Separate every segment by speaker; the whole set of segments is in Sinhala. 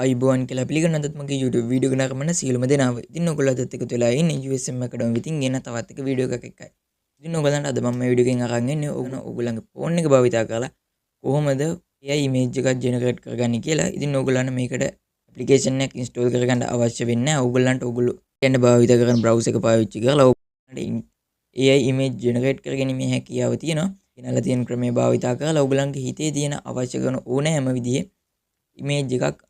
Speaker 1: අයිබෝන් කියලා පිළිගන්නත් මගේ YouTube වීඩියෝ එක නරඹන සියලුම දෙනාව. ඉතින් ඔයගොල්ලෝත් එකතු වෙලා ඉන්නේ USM Academy විතින් ගෙන තවත් එක වීඩියෝ එකක් එක්කයි. ඉතින් ඔයගලන්ට අද මම මේ වීඩියෝ එකෙන් අරන් එන්නේ ඔයගොල්ලන්ගේ ෆෝන් එක භාවිතා කරලා කොහොමද AI image එකක් generate කරගන්නේ කියලා. ඉතින් ඔයගොල්ලන්ට මේකට application එකක් install කරගන්න අවශ්‍ය වෙන්නේ නැහැ. ඔයගොල්ලන්ට ඔයගොල්ලෝ කියන්නේ භාවිත කරන browser එක පාවිච්චි කරලා ඔයගොල්ලන්ට AI image generate කරගැනීමේ හැකියාව තියෙනවා. ඉනලා තියෙන ක්‍රමයේ භාවිතා කරලා ඔයගොල්ලන්ගේ හිතේ තියෙන අවශ්‍ය කරන ඕනෑම විදිහේ image එකක්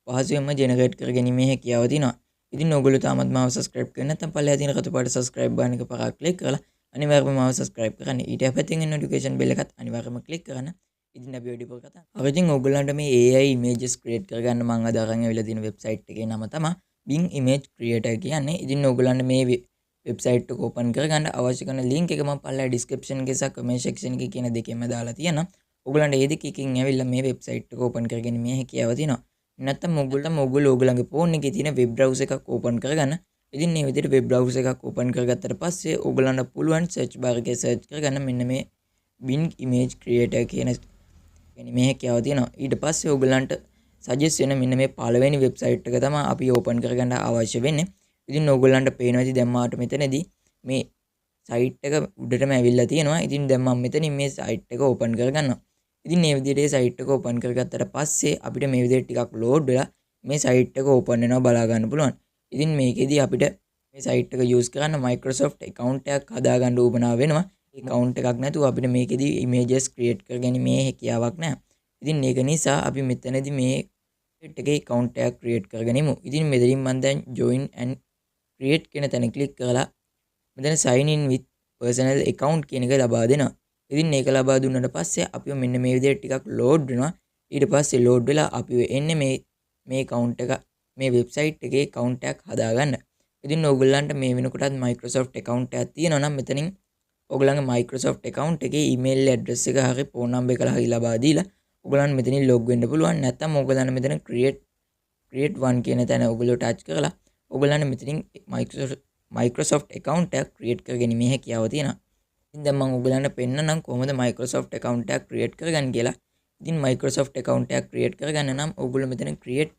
Speaker 1: පහසුවෙන්ම ජෙනරේට් කරගැනීමේ හැකියාව තියෙනවා. ඉතින් ඔයගොල්ලෝ තාමත් මාව subscribe කරන්නේ නැත්නම් පල්ලෙහා තියෙන රතු පාට subscribe බටන් එක පරක් ක්ලික් කරලා අනිවාර්යයෙන්ම මාව subscribe කරන්න. ඊට පැත්තෙන් එන notification bell එකත් අනිවාර්යයෙන්ම ක්ලික් කරන්න. ඉතින් අපි වීඩියෝ එක කතා. අපි ඉතින් ඔයගොල්ලන්ට මේ AI images create කරගන්න මම අද අරන් ඇවිල්ලා තියෙන website එකේ නම තමයි Bing Image Creator කියන්නේ. ඉතින් ඔයගොල්ලන්ට මේ website එක open කරගන්න අවශ්‍ය කරන link එක මම පල්ලෙහා description එකේ සහ comment section එකේ කියන දෙකෙන්ම දාලා තියෙනවා. ඔයගොල්ලන්ට මේ දෙකකින් ඇවිල්ලා මේ website එක open කරගෙන මේ හැකියාව තියෙනවා. නැත්නම් ඔයගොල්ලන්ගේ ෆෝන් එකේ තියෙන වෙබ් බ්‍රවුසර් එකක් ඕපන් කරගන්න. ඉතින් මේ විදිහට වෙබ් බ්‍රවුසර් එකක් ඕපන් කරගත්තට පස්සේ ඔයගොල්ලන්ට පුළුවන් සර්ච් බාර් එකේ සර්ච් කරගන්න මෙන්න මේ Bing Image Creator කියන මේ හැකියාව තියෙනවා. ඊට පස්සේ ඔයගොල්ලන්ට සජෙස්ට් වෙන මෙන්න මේ පළවෙනි වෙබ්සයිට් එක තමයි අපි ඕපන් කරගන්න අවශ්‍ය වෙන්නේ. ඉතින් ඔයගොල්ලන්ට පේනවා ඉතින් දැන් මාට මෙතනදී මේ සයිට් එක උඩටම ඇවිල්ලා තියෙනවා. ඉතින් දැන් මම මෙතනින් මේ සයිට් එක ඕපන් කරගන්නවා. ඉතින් මේ විදිහට සයිට් එක ඕපන් කරගත්තට පස්සේ අපිට මේ විදිහට ටිකක් ලෝඩ් වෙලා මේ සයිට් එක ඕපන් වෙනවා බලා ගන්න පුළුවන්. ඉතින් මේකෙදි අපිට මේ සයිට් එක යූස් කරන්න Microsoft account එකක් හදාගන්න උවමනා වෙනවා. ඒ account එකක් නැතුව අපිට මේකෙදි images create කරගැනීමේ හැකියාවක් නැහැ. ඉතින් ඒක නිසා අපි මෙතනදී මේ සයිට් එකේ account එකක් create කරගනිමු. ඉතින් මෙතනින් මම දැන් join and create කියන තැන click කරලා මෙතන sign in with personal account කියන එක ලබා දෙනවා. ඉතින් මේක ලබා දුන්නාට පස්සේ අපිව මෙන්න මේ විදිහට ටිකක් ලෝඩ් වෙනවා. ඊට පස්සේ ලෝඩ් වෙලා අපිව එන්නේ මේ account එක මේ website එකේ account එකක් හදාගන්න. ඉතින් ඔයගොල්ලන්ට මේ වෙනකොටත් Microsoft account එකක් තියෙනවා නම් මෙතනින් ඔයගොල්ලන්ගේ Microsoft account එකේ email address එක හරි phone number එක හරි ලබා දීලා ඔයගොල්ලන් මෙතනින් log වෙන්න පුළුවන්. නැත්නම් ඔයගොල්ලන් මෙතන create one කියන තැන ඔයගොල්ලෝ touch කරලා ඔයගොල්ලන් මෙතනින් Microsoft account එකක් create කරගැනීමේ හැකියාව තියෙනවා. ඉතින් දැන් මම ඔයගොල්ලන්ට පෙන්නන්නම් කොහොමද Microsoft account එකක් create කරගන්න කියලා. ඉතින් Microsoft account එකක් create කරගන්න නම් ඔයගොල්ලෝ මෙතන create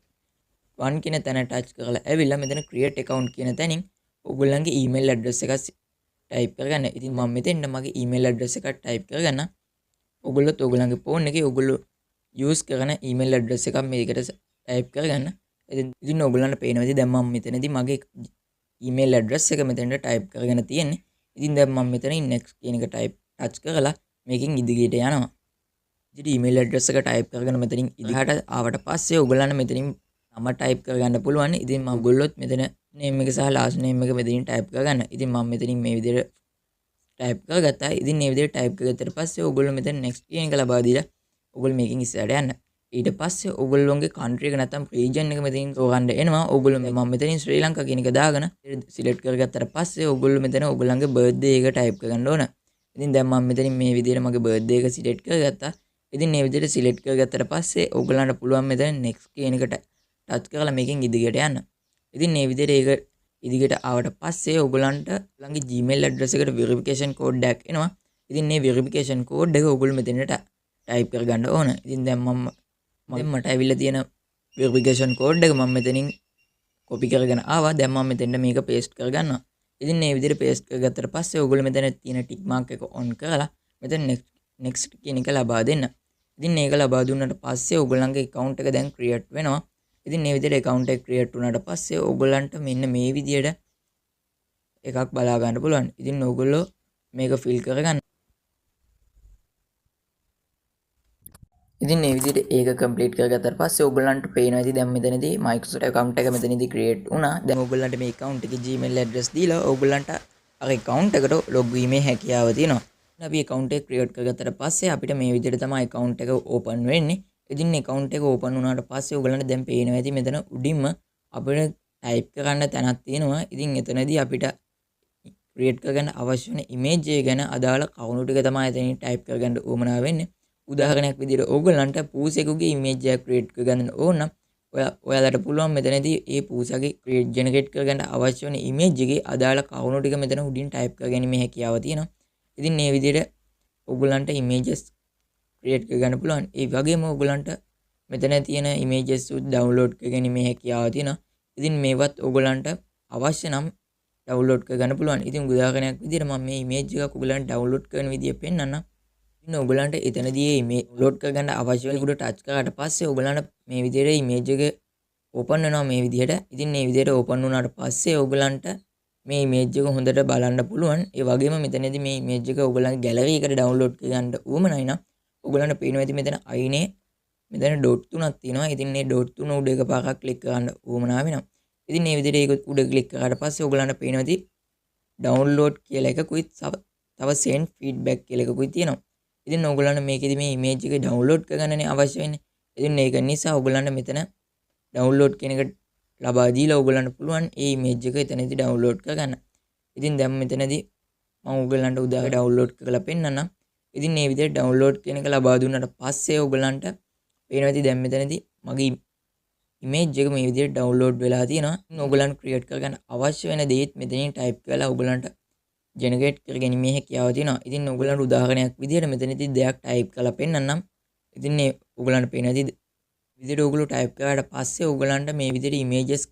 Speaker 1: one කියන තැන touch කරලා ඇවිල්ලා මෙතන create account කියන තැනින් ඔයගොල්ලන්ගේ email address එක type කරගන්න. ඉතින් මම මෙතෙන්ට මගේ email address එක type කරගන්න. ඔයගොල්ලොත් ඔයගොල්ලන්ගේ phone එකේ ඔයගොල්ලෝ use කරන email address එකක් මේකට type කරගන්න. ඉතින් ඔයගොල්ලන්ට පේනවා ඉතින් දැන් මම මෙතනදී මගේ email address එක මෙතෙන්ට type කරගෙන තියෙන්නේ. ඉතින් දැන් මම මෙතනින් next කියන එක touch කරලා මේකෙන් ඉදිරියට යනවා. ඉතින් email address එක type කරගෙන මෙතනින් ඉහළට ආවට පස්සේ ඔයගොල්ලන්ට මෙතනින් නම type කරගන්න පුළුවන්. ඉතින් මම ඔයගොල්ලොත් මෙතන name එක සහ last name එක මෙතනින් type කරගන්න. ඉතින් මම මෙතනින් මේ විදිහට type කරගත්තා. ඉතින් මේ විදිහට type කරගත්තට පස්සේ ඔයගොල්ලෝ මෙතන next කියන එක ලබා දීලා ඔයගොල්ලෝ මේකෙන් ඉස්සරහට යන්න. ඊට පස්සේ ඔයගොල්ලෝගේ country එක නැත්නම් region එක මෙතනින් තෝරන්න එනවා. ඔයගොල්ලෝ මම මෙතනින් ශ්‍රී ලංකා කියන එක දාගෙන select කරගත්තට පස්සේ ඔයගොල්ලෝ මෙතන ඔයගොල්ලන්ගේ birthday එක type කරගන්න ඕන. ඉතින් දැන් මම මෙතනින් මේ විදිහට මගේ birthday එක select කරගත්තා. ඉතින් මේ විදිහට select කරගත්තට පස්සේ ඔයගොල්ලන්ට පුළුවන් මෙතන next කියන එකට touch කරලා මේකෙන් ඉදිරියට යන්න. ඉතින් මේ විදිහට ඒක ඉදිරියට ආවට පස්සේ ඔයගොල්ලන්ට ළඟ Gmail address එකට verification code එකක් එනවා. ඉතින් මේ verification code එක ඔයගොල්ලෝ මෙතනට type කරගන්න ඕන. ඉතින් දැන් මට ඇවිල්ලා තියෙන verification code එක මම මෙතනින් copy කරගෙන ආවා. දැන් මම මෙතෙන්ට මේක paste කරගන්නවා. ඉතින් මේ විදිහට paste කරගත්තට පස්සේ ඔයගොල්ලෝ මෙතන තියෙන tick mark එක on කරලා මෙතන next කියන එක ලබා දෙන්න. ඉතින් මේක ලබා දුන්නාට පස්සේ ඔයගොල්ලන්ගේ account එක දැන් create වෙනවා. ඉතින් මේ විදිහට account එක create වුණාට පස්සේ ඔයගොල්ලන්ට මෙන්න මේ විදිහට එකක් බලා ගන්න පුළුවන්. ඉතින් ඔයගොල්ලෝ මේක fill කරගන්න. ඉතින් මේ විදිහට ඒක complete කරගත්තාට පස්සේ ඔයගොල්ලන්ට පේනවා ඉතින් දැන් මෙතනදී Microsoft account එක මෙතනදී create වුණා. දැන් ඔයගොල්ලන්ට මේ account එකේ Gmail address දීලා ඔයගොල්ලන්ට අර account එකට log වීමේ හැකියාව තියෙනවා. අපි account එක create කරගත්තාට පස්සේ අපිට මේ විදිහට තමයි account එක open වෙන්නේ. ඉතින් account එක open වුණාට පස්සේ ඔයගොල්ලන්ට දැන් පේනවා ඇති මෙතන උඩින්ම අපිට type කරන්න තැනක් තියෙනවා. ඉතින් එතනදී අපිට create කරගන්න අවශ්‍ය වෙන image එක ගැන අදාළ කරුණු ටික තමයි එතනින් type කරගන්න උවමනා වෙන්නේ. උදාහරණයක් විදිහට ඕගොල්ලන්ට පූසෙකුගේ image එකක් create කරගන්න ඕන නම් ඔයාලට පුළුවන් මෙතනදී ඒ පූසගේ generate කරගන්න අවශ්‍ය වෙන image එකේ අදාළ කරුණු ටික මෙතන උඩින් type කරගැනීමේ හැකියාව තියෙනවා. ඉතින් මේ විදිහට ඕගොල්ලන්ට images create කරගන්න පුළුවන්. ඒ වගේම ඕගොල්ලන්ට මෙතන තියෙන ඉමේජස් උත් ඩවුන්ලෝඩ් කරගැනීමේ හැකියාව තියෙනවා. ඉතින් මේවත් ඔයගලන්ට අවශ්‍ය නම් ඩවුන්ලෝඩ් කරගන්න පුළුවන්. ඉතින් උදාහරණයක් විදිහට මම මේ ඉමේජ් එකක් ඔයගලන්ට ඩවුන්ලෝඩ් කරන විදිය පෙන්නන්නම්. ඉතින් ඔයගලන්ට එතනදී මේ ඩවුන්ලෝඩ් කරගන්න අවශ්‍ය වෙන උඩ ටච් කරාට පස්සේ ඔයගලන්ට මේ විදිහට ඉමේජ් එක ඕපන් වෙනවා මේ විදිහට. ඉතින් මේ විදිහට ඕපන් වුණාට පස්සේ ඔයගලන්ට මේ ඉමේජ් එක හොඳට බලන්න පුළුවන්. ඒ වගේම මෙතනදී මේ ඉමේජ් එක ඔයගලන්ගේ ගැලරි එකට ඩවුන්ලෝඩ් කරගන්න උවමනයි නම් ඔයගලන්ට පේනවා ඇති මෙතන අයිනේ මෙතන ඩොට් තුනක් තියෙනවා. ඉතින් මේ ඩොට් තුන උඩ එකපාරක් ක්ලික් කරන්න උවමනා වෙනවා. ඉතින් මේ විදිහට ඒක උඩ ක්ලික් කරාට පස්සේ ඔයගලන්ට පේනවා ඇති ඩවුන්ලෝඩ් කියලා එකකුයි තව send feedback කියලා එකකුයි තියෙනවා. ඉතින් ඔයගලන්ට මේකෙදි මේ ඉමේජ් එක ඩවුන්ලෝඩ් කරගන්නනේ අවශ්‍ය වෙන්නේ. ඉතින් ඒක නිසා ඔයගලන්ට මෙතන ඩවුන්ලෝඩ් කියන එක ලබා දීලා ඔයගලන්ට පුළුවන් මේ ඉමේජ් එක එතනදී ඩවුන්ලෝඩ් කරගන්න. ඉතින් දැන් මෙතනදී මම ඔයගලන්ට උදාහරණ ඩවුන්ලෝඩ් කරලා පෙන්නන්නම්. ඉතින් මේ විදිහට ඩවුන්ලෝඩ් කියන එක ලබා දුන්නාට පස්සේ ඔයගලන්ට පේනවා ඇති දැන් මෙතනදී මගේ ඉමේජ් එක මේ විදිහට ඩවුන්ලෝඩ් වෙලා තියෙනවා. ඉතින් ඔයගලන්ට ක්‍රියේට් කරගන්න අවශ්‍ය වෙන දේත් මෙතනින් ටයිප් කරලා ඔයගලන්ට ජෙනරේට් කරගැනීමේ හැකියාව තියෙනවා. ඉතින් ඔයගලන්ට උදාහරණයක් විදිහට මෙතනදී දෙයක් ටයිප් කරලා පෙන්නන්නම්. ඉතින් මේ ඔයගලන්ට පේනවා ඇති විදිහට ඔයගොල්ලෝ ටයිප් කරාට පස්සේ ඔයගලන්ට මේ විදිහට ඉමේජස්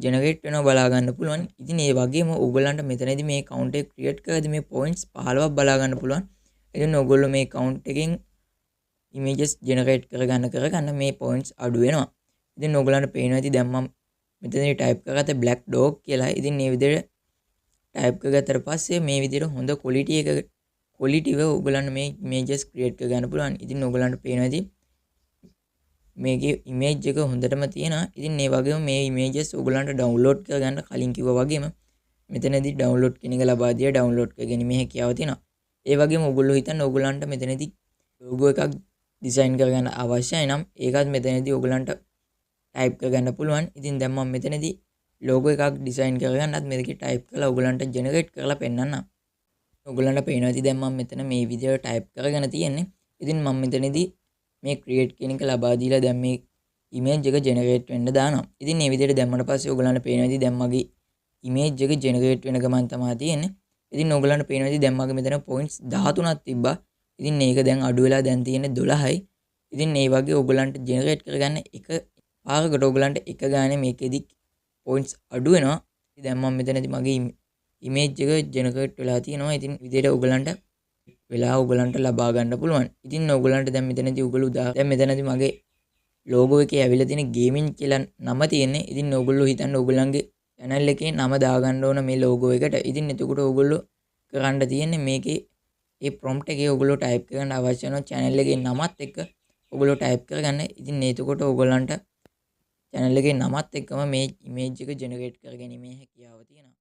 Speaker 1: ජෙනරේට් වෙනවා බලා ගන්න පුළුවන්. ඉතින් ඒ වගේම ඔයගලන්ට මෙතනදී මේ account එක ක්‍රියේට් කරද්දී මේ points 15ක් බලා ගන්න පුළුවන්. ඉතින් ඔයගොල්ලෝ මේ account එකෙන් ඉමේජස් ජෙනරේට් කරගන්න මේ points අඩු වෙනවා. ඉතින් ඔයගලන්ට පේනවා ඇති දැන් මම මෙතනදී ටයිප් කරගත්තේ black dog කියලා. ඉතින් මේ විදිහට ටයිප් කරගත්තට පස්සේ මේ විදිහට හොඳ quality එක quality එක ඔයගලන්ට මේ ඉමේජස් ක්‍රියේට් කරගන්න පුළුවන්. ඉතින් ඔයගලන්ට පේනවා ඇති මේකේ ඉමේජ් එක හොඳටම තියෙනවා. ඉතින් මේ වගේම මේ ඉමේජස් ඔයගලන්ට ඩවුන්ලෝඩ් කරගන්න කලින් කිව්වා වගේම මෙතනදී ඩවුන්ලෝඩ් කියන එක ලබා දිය ඩවුන්ලෝඩ් කරගැනීමේ හැකියාව තියෙනවා. ඒ වගේම ඔයගොල්ලෝ හිතන්න ඔයගලන්ට මෙතනදී ලෝගෝ එකක් ඩිසයින් කරගන්න අවශ්‍යයි නම් ඒකත් මෙතනදී ඔයගලන්ට ටයිප් කරගන්න පුළුවන්. ඉතින් දැන් මම මෙතනදී ලෝගෝ එකක් ඩිසයින් කරගන්නත් මේකේ ටයිප් කරලා ඔයගලන්ට ජෙනරේට් කරලා පෙන්නන්නම්. ඔයගලන්ට පේනවා ඇති දැන් මම මෙතන මේ විදිහට ටයිප් කරගෙන තියෙන්නේ. ඉතින් මම මෙතනදී මේ ක්‍රියේට් කියන එක ලබා දීලා දැන් මේ ඉමේජ් එක ජෙනරේට් වෙන්න දානවා. ඉතින් මේ විදිහට දැම්මම පස්සේ ඔයගලන්ට පේනවා ඇති දැන් මගේ ඉමේජ් එක ජෙනරේට් වෙන ගමන් තමයි තියෙන්නේ. ඉතින් ඔයගලන්ට පේනවා ඇති දැන් මගේ මෙතන පොයින්ට්ස් 13ක් තිබ්බා. ඉතින් මේක දැන් අඩු වෙලා දැන් තියෙන්නේ 12යි. ඉතින් මේ වගේ ඔයගලන්ට ජෙනරේට් කරගන්න එක පාරකට ඔයගලන්ට එක ගානේ මේකෙදි පොයින්ට්ස් අඩු වෙනවා. ඉතින් දැන් මම මෙතනදී මගේ ඉමේජ් එක ජෙනරේට් වෙලා තියෙනවා. ඉතින් විදිහට ඔයගලන්ට වෙලා ඔයගලන්ට ලබා ගන්න පුළුවන්. ඉතින් ඔයගලන්ට දැන් මෙතනදී ඔයගොල්ලෝ දැන් මෙතනදී මගේ ලෝගෝ එකේ ඇවිල්ලා තියෙන ගේමින් කියලා නම තියෙන්නේ. ඉතින් ඔයගොල්ලෝ හිතන්න ඔයගලන්ගේ channel එකේ නම දාගන්න ඕන මේ ලෝගෝ එකට. ඉතින් එතකොට ඔයගොල්ලෝ කරන්න තියෙන්නේ මේකේ ඒ prompt එකේ ඔයගොල්ලෝ type කරන්න අවශ්‍ය වෙන channel එකේ නමත් එක්ක ඔයගොල්ලෝ type කරගන්න. ඉතින් එතකොට ඔයගලන්ට channel එකේ නමත් එක්කම මේ image එක generate කරගැනීමේ හැකියාව තියෙනවා.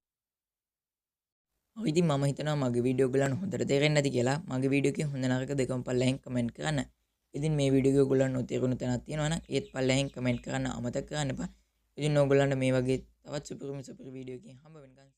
Speaker 1: ඉතින් මම හිතනවා මගේ වීඩියෝ ඔයගලන්ට හොඳට තේරෙන්නේ නැති කියලා. මගේ වීඩියෝ එකේ හොඳ නරක දෙකම පල්ලෙහෙන් කමෙන්ට් කරන්න. ඉතින් මේ වීඩියෝ එක ඔයගලන්ට නොතේරුණු තැනක් තියෙනවා නම් ඒත් පල්ලෙහෙන් කමෙන්ට් කරන්න අමතක කරන්න එපා. ඉතින් ඔයගලන්ට මේ වගේ තවත් සුපිරි වීඩියෝ එකකින් හම්බ වෙනකන්